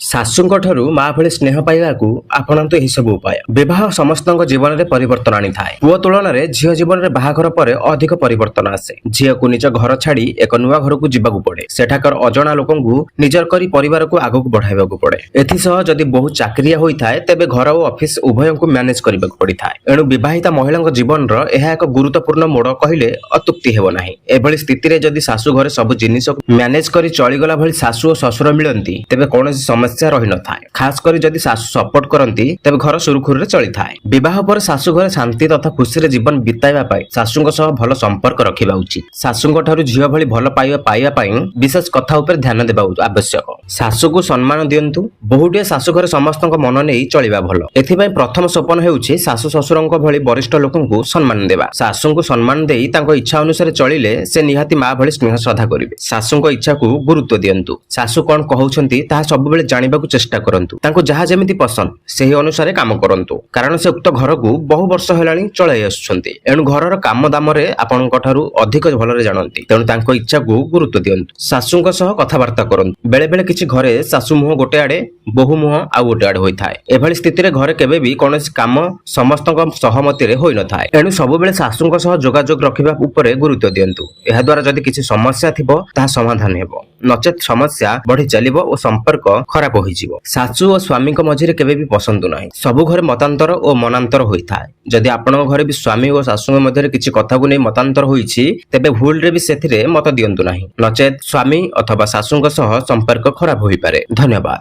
ଶାଶୁଙ୍କଠାରୁ ମା ଭଳି ସ୍ନେହ ପାଇବାକୁ ଆପଣାନ୍ତୁ ଏହି ସବୁ ଉପାୟ। ବିବାହ ସମସ୍ତଙ୍କ ଜୀବନରେ ପରିବର୍ତ୍ତନ ଆଣିଥାଏ। ପୁଅ ତୁଳନାରେ ଝିଅ ଜୀବନରେ ବାହାଘର ପରେ ଅଧିକ ପରିବର୍ତ୍ତନ ଆସେ। ଝିଅକୁ ନିଜ ଘର ଛାଡି ଏକ ନୂଆ ଘରକୁ ଯିବାକୁ ପଡେ। ସେଠାକାର ଅଜଣା ଲୋକଙ୍କୁ ନିଜର କରି ପରିବାରକୁ ଆଗକୁ ବଢାଇବାକୁ ପଡେ। ଏଥିସହ ଯଦି ବହୁ ଚାକିରିଆ ହୋଇଥାଏ ତେବେ ଘର ଓ ଅଫିସ ଉଭୟଙ୍କୁ ମ୍ୟାନେଜ କରିବାକୁ ପଡିଥାଏ। ଏଣୁ ବିବାହିତା ମହିଳାଙ୍କ ଜୀବନର ଏହା ଏକ ଗୁରୁତ୍ୱପୂର୍ଣ୍ଣ ମୋଡ କହିଲେ ଅତ୍ୟୁକ୍ତି ହେବ ନାହିଁ। ଏଭଳି ସ୍ଥିତିରେ ଯଦି ଶାଶୁ ଘରେ ସବୁ ଜିନିଷକୁ ମ୍ୟାନେଜ କରି ଚଳିଗଲା ଭଳି ଶାଶୁ ଓ ଶ୍ୱଶୁର ମିଳନ୍ତି ତେବେ କୌଣସି ସମସ୍ୟା ରହିନଥାଏ। ଖାସ କରି ଯଦି ଶାଶୁ ସପୋର୍ଟ କରନ୍ତି ତେବେ ଘର ସୁରୁଖୁରୁରେ ଚଳିଥାଏ। ବିବାହ ପରେ ଶାଶୁ ଘରେ ଶାନ୍ତି ତଥା ଖୁସିରେ ଜୀବନ ବିତାଇବା ପାଇଁ ଶାଶୁଙ୍କ ସହ ଭଲ ସମ୍ପର୍କ ରଖିବା ଉଚିତ। ଶାଶୁଙ୍କ ଠାରୁ ଝିଅ ଭଳି ଭଲ ପାଇବା ପାଇଁ ବିଶେଷ କଥା ଉପରେ ଧ୍ୟାନ ଦେବା ଆବଶ୍ୟକ। ଶାଶୁକୁ ସମ୍ମାନ ଦିଅନ୍ତୁ। ବହୁଟିଏ ଶାଶୁ ଘରେ ସମସ୍ତଙ୍କ ମନ ନେଇ ଚଳିବା ଭଲ। ଏଥିପାଇଁ ପ୍ରଥମ ସୋପାନ ହେଉଛି ଶାଶୁ ଶ୍ୱଶୁରଙ୍କ ଭଳି ବରିଷ୍ଠ ଲୋକଙ୍କୁ ସମ୍ମାନ ଦେବା। ଶାଶୁଙ୍କୁ ସମ୍ମାନ ଦେଇ ତାଙ୍କ ଇଚ୍ଛା ଅନୁସାରେ ଚଳିଲେ ସେ ନିହାତି ମା ଭଳି ସ୍ନେହ ଶ୍ରଦ୍ଧା କରିବେ। ଶାଶୁଙ୍କ ଇଚ୍ଛାକୁ ଗୁରୁତ୍ୱ ଦିଅନ୍ତୁ। ଶାଶୁ କଣ କହୁଛନ୍ତି ତାହା ସବୁବେଳେ ଜାଣିବାକୁ ଚେଷ୍ଟା କରନ୍ତୁ। ତାଙ୍କୁ ଯାହା ଯେମିତି ପସନ୍ଦ ସେହି ଅନୁସାରେ କାମ କରନ୍ତୁ। କାରଣ ସେ ଉକ୍ତ ଘରକୁ ବହୁ ବର୍ଷ ହେଲାଣି ଚଳାଇ ଆସୁଛନ୍ତି। ଏଣୁ ଘରର କାମ ଦାମରେ ଆପଣଙ୍କ ଠାରୁ ଅଧିକ ଭଲରେ ଜାଣନ୍ତି। ତେଣୁ ତାଙ୍କ ଇଚ୍ଛାକୁ ଗୁରୁତ୍ୱ ଦିଅନ୍ତୁ। ଶାଶୁଙ୍କ ସହ କଥାବାର୍ତ୍ତା କରନ୍ତୁ। ବେଳେ ବେଳେ କିଛି ଘରେ ଶାଶୁ ମୁହଁ ଗୋଟେ ଆଡେ ବୋହୂ ମୁହଁ ଆଉ ଗୋଟେ ଆଡେ ହୋଇଥାଏ। ଏଭଳି ସ୍ଥିତିରେ ଘରେ କେବେ ବି କୌଣସି କାମ ସମସ୍ତଙ୍କ ସହମତିରେ ହୋଇନଥାଏ। ଏଣୁ ସବୁବେଳେ ଶାଶୁଙ୍କ ସହ ଯୋଗାଯୋଗ ରଖିବା ଉପରେ ଗୁରୁତ୍ୱ ଦିଅନ୍ତୁ। ଏହା ଦ୍ୱାରା ଯଦି କିଛି ସମସ୍ୟା ଥିବ ତାହା ସମାଧାନ ହେବ, ନଚେତ୍ ସମସ୍ୟା ବଢି ଚାଲିବ ଓ ସମ୍ପର୍କ ଖରାପ ହୋଇଯିବ। ଶାଶୁ ଓ ସ୍ୱାମୀଙ୍କ ମଝିରେ କେବେ ବି ପସନ୍ତୁ ନାହିଁ। ସବୁ ଘରେ ମତାନ୍ତର ଓ ମନାନ୍ତର ହୋଇଥାଏ। ଯଦି ଆପଣଙ୍କ ଘରେ ବି ସ୍ୱାମୀ ଓ ଶାଶୁଙ୍କ ମଧ୍ୟରେ କିଛି କଥାକୁ ନେଇ ମତାନ୍ତର ହୋଇଛି ତେବେ ଭୁଲରେ ବି ସେଥିରେ ମତ ଦିଅନ୍ତୁ ନାହିଁ, ନଚେତ୍ ସ୍ୱାମୀ ଅଥବା ଶାଶୁଙ୍କ ସହ ସମ୍ପର୍କ ଖରାପ ହୋଇପାରେ। ଧନ୍ୟବାଦ।